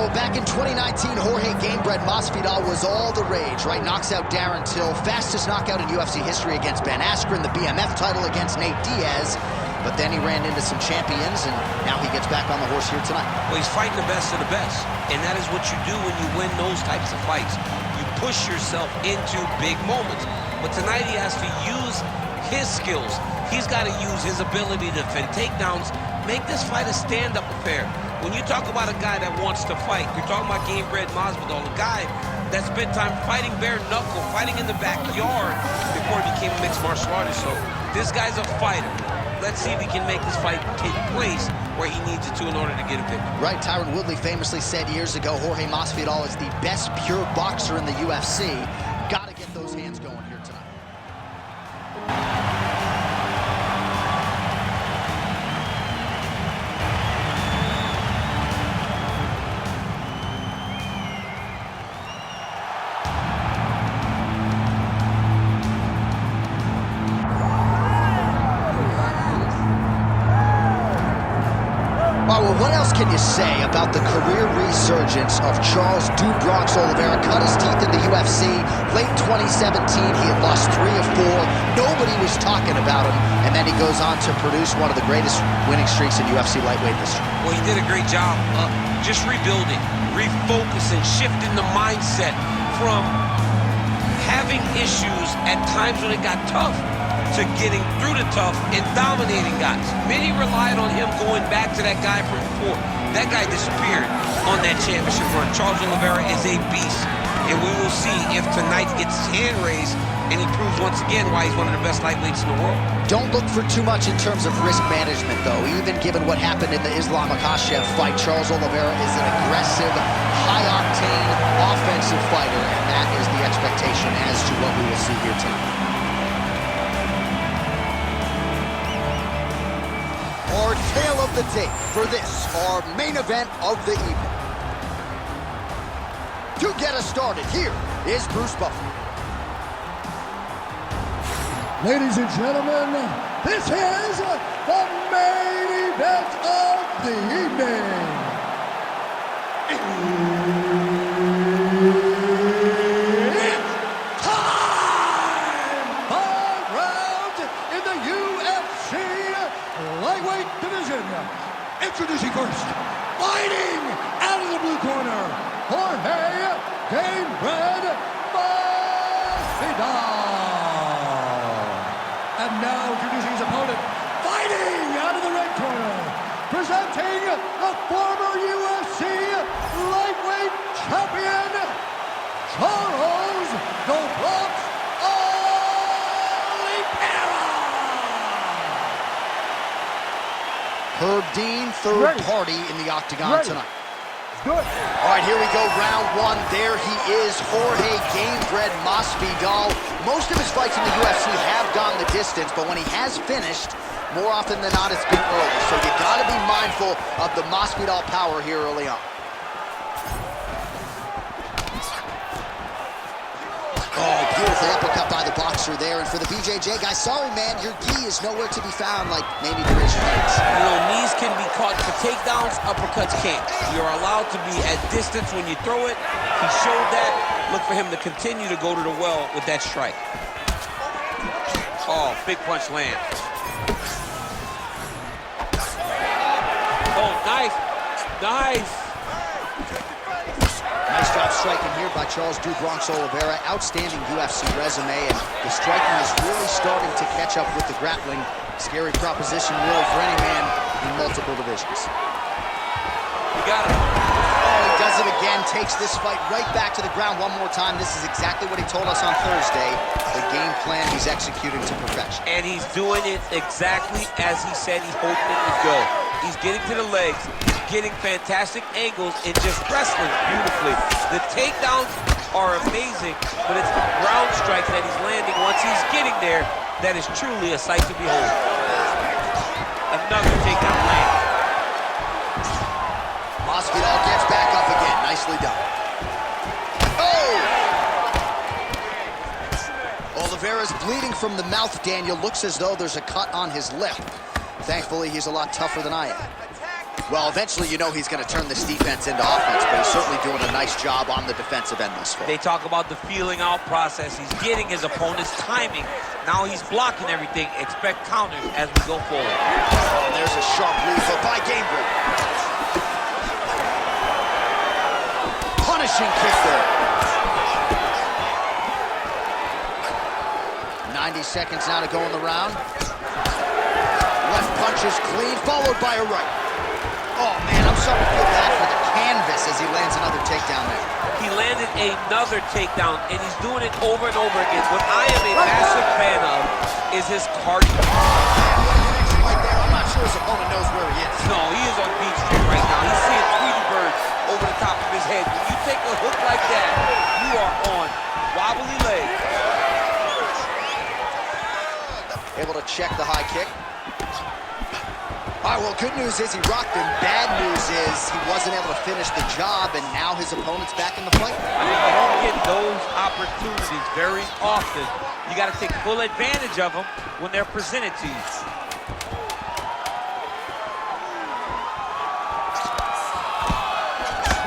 So back in 2019, Jorge Gamebred Masvidal was all the rage, right? Knocks out Darren Till, fastest knockout in UFC history against Ben Askren, the BMF title against Nate Diaz. But then he ran into some champions, and now he gets back on the horse here tonight. Well, he's fighting the best of the best, and that is what you do when you win those types of fights. You push yourself into big moments. But tonight he has to use his skills. He's got to use his ability to defend takedowns, make this fight a stand-up affair. When you talk about a guy that wants to fight, you're talking about Gamebred Masvidal, a guy that spent time fighting bare knuckle, fighting in the backyard before he became a mixed martial artist. So this guy's a fighter. Let's see if he can make this fight take place where he needs it to in order to get a victory. Right, Tyron Woodley famously said years ago, Jorge Masvidal is the best pure boxer in the UFC. Got to get those hands going here tonight. Well, what else can you say about the career resurgence of Charles "Du Bronx" Oliveira? Cut his teeth in the UFC. Late 2017, he had lost 3 of 4. Nobody was talking about him. And then he goes on to produce one of the greatest winning streaks in UFC lightweight history. Well, he did a great job just rebuilding, refocusing, shifting the mindset from having issues at times when it got tough to getting through the tough and dominating guys. Many relied on him going back to that guy from before. That guy disappeared on that championship run. Charles Oliveira is a beast, and we will see if tonight gets his hand raised and he proves once again why he's one of the best lightweights in the world. Don't look for too much in terms of risk management, though. Even given what happened in the Islam Makhachev fight, Charles Oliveira is an aggressive, high-octane, offensive fighter, and that is the expectation as to what we will see here tonight. Our tale of the tape for this, our main event of the evening. To get us started, here is Bruce Buffer. Ladies and gentlemen, this is the main event of the evening. It's time! 5 rounds in the UFC lightweight division. Introducing first, fighting out of the blue corner, Jorge Gamebred Masvidal. And now introducing his opponent, fighting out of the red corner, presenting the former UFC lightweight champion, Charles "Du Bronx" Oliveira. Herb Dean, third party in the octagon tonight. Good. All right, here we go, round 1. There he is, Jorge Gamebred Masvidal. Most of his fights in the UFC have gone the distance, but when he has finished, more often than not, it's been early. So you got to be mindful of the Masvidal power here early on. Oh, beautiful uppercut by the boxer there. And for the BJJ guy, sorry, man, your gi is nowhere to be found like maybe the raise your hands. You know, knees can be caught for takedowns, uppercuts can't. You're allowed to be at distance when you throw it. He showed that. Look for him to continue to go to the well with that strike. Oh, big punch lands. Oh, nice. Nice. Nice job striking here by Charles "Du Bronx" Oliveira. Outstanding UFC resume, and the striking is really starting to catch up with the grappling. Scary proposition, really, for any man in multiple divisions. You got him. Oh, he does it again, takes this fight right back to the ground one more time. This is exactly what he told us on Thursday. The game plan he's executing to perfection. And he's doing it exactly as he said he hoped it would go. He's getting to the legs, getting fantastic angles, and just wrestling beautifully. The takedowns are amazing, but it's the ground strikes that he's landing once he's getting there that is truly a sight to behold. Another takedown land. Masvidal gets back up again. Nicely done. Oh! Oliveira's bleeding from the mouth, Daniel. Looks as though there's a cut on his lip. Thankfully, he's a lot tougher than I am. Well, eventually you know he's going to turn this defense into offense, but he's certainly doing a nice job on the defensive end thus far. They talk about the feeling out process. He's getting his opponent's timing. Now he's blocking everything. Expect counters as we go forward. Oh, there's a sharp lead hook by Gamebreak. Punishing kick there. 90 seconds now to go in the round. Left punch is clean, followed by a right. Oh, man, I'm starting to feel bad for the canvas as he lands another takedown there. He landed another takedown, and he's doing it over and over again. What I am a massive fan of is his cardio. I'm not sure his opponent knows where he is. No, he is on Beach Street right now. He's seeing Tweety birds over the top of his head. When you take a hook like that, you are on wobbly legs. Able to check the high kick. All right, well, good news is he rocked him. Bad news is he wasn't able to finish the job, and now his opponent's back in the fight. I mean, you don't get those opportunities very often. You got to take full advantage of them when they're presented to you. 4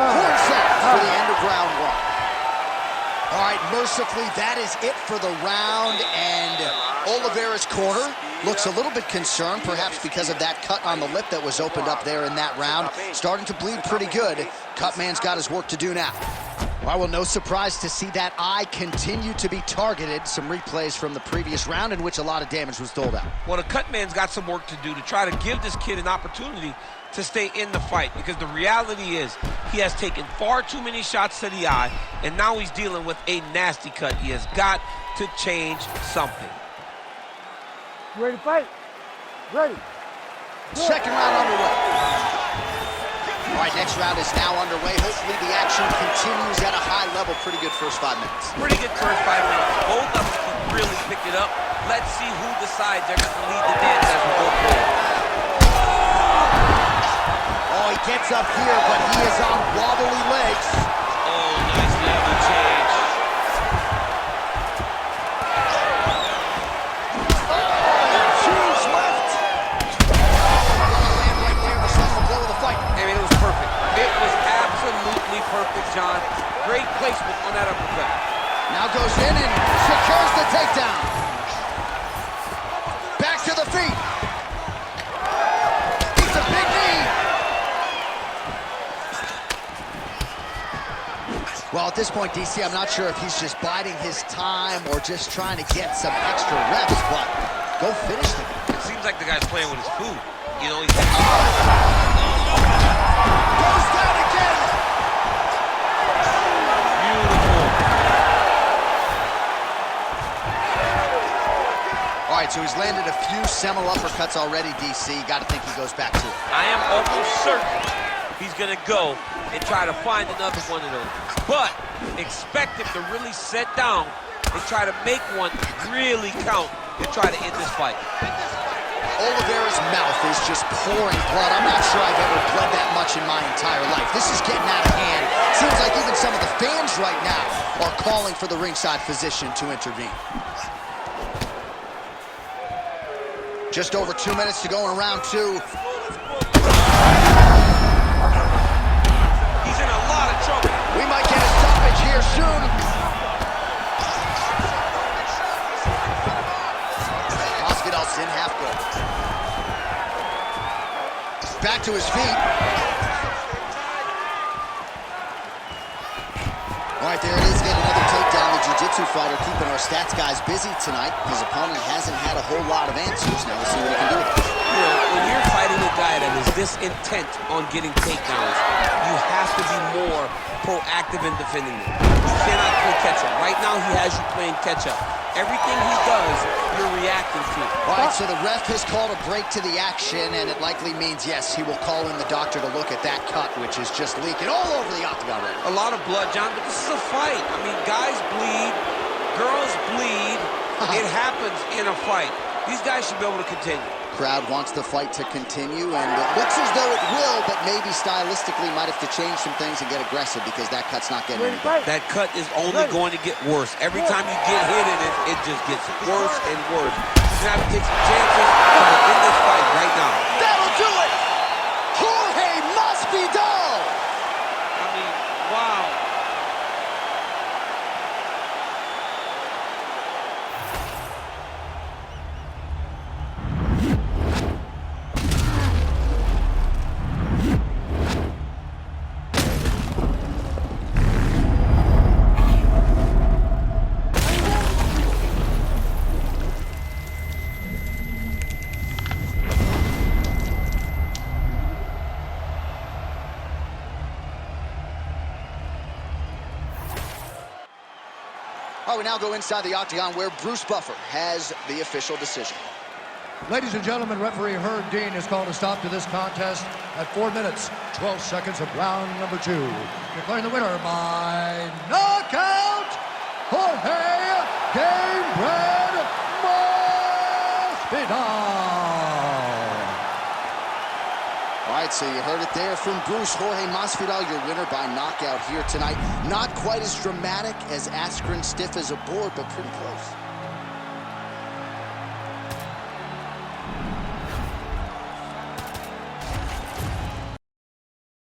seconds for the end of round 1. All right, mercifully, that is it for the round, and Oliveira's corner looks a little bit concerned, perhaps because of that cut on the lip that was opened up there in that round. Starting to bleed pretty good. Cutman's got his work to do now. Well, no surprise to see that eye continue to be targeted. Some replays from the previous round in which a lot of damage was doled out. Well, the Cutman's got some work to do to try to give this kid an opportunity to stay in the fight, because the reality is he has taken far too many shots to the eye, and now he's dealing with a nasty cut. He has got to change something. You ready to fight? Ready. Second round underway. All right, next round is now underway. Hopefully the action continues at a high level. Pretty good first 5 minutes. Pretty good first 5 minutes. Both of them can really pick it up. Let's see who decides they're going to lead the dance as we go forward. Oh, he gets up here, but he is on wobbly legs. Oh, nice level change. Choose left. Land right there, the second blow of the fight. I mean, it was perfect. It was absolutely perfect, John. Great placement on that uppercut. Now goes in and secures the takedown. Back to the feet. It's a big knee. Well, at this point, DC, I'm not sure if he's just biding his time or just trying to get some extra reps, but go finish the guy. It seems like the guy's playing with his food. You know, he's... Goes down again. Beautiful. All right, so he's landed a few seminal uppercuts already, DC. Got to think he goes back to it. I am almost certain he's going to go and try to find another one of those. But expect him to really sit down and try to make one really count and try to end this fight. Oliveira's mouth is just pouring blood. I'm not sure I've ever bled that much in my entire life. This is getting out of hand. Seems like even some of the fans right now are calling for the ringside physician to intervene. Just over 2 minutes to go in round 2. He's in a lot of trouble. We might get a stoppage here soon. Masvidal's in half guard. Back to his feet. All right, there it is, getting another takedown. The jiu-jitsu fighter keeping our stats guys busy tonight. His opponent hasn't had a whole lot of answers. Now we'll see what he can do with it. You know, when you're fighting a guy that is this intent on getting takedowns, you have to be more proactive in defending them. You cannot play catch-up. Right now, he has you playing catch-up. Everything he does, you're reacting to. All right, so the ref has called a break to the action, and it likely means, yes, he will call in the doctor to look at that cut, which is just leaking all over the octagon right now. A lot of blood, John, but this is a fight. I mean, guys bleed, girls bleed. It happens in a fight. These guys should be able to continue. Crowd wants the fight to continue, and it looks as though it will, but maybe stylistically might have to change some things and get aggressive because that cut's not getting any better. That cut is only going to get worse. Every time you get hit in it, it just gets worse and worse. You're going to have to take some chances in this fight right now. That'll do it! Jorge we now go inside the octagon where Bruce Buffer has the official decision. Ladies and gentlemen, referee Herb Dean has called a stop to this contest at 4 minutes, 12 seconds of round number 2. Declaring the winner by knockout, Jorge Gamebred Masvidal. All right, so you heard it there from Bruce. Jorge Masvidal, your winner by knockout here tonight. Not quite as dramatic as Askren stiff as a board, but pretty close.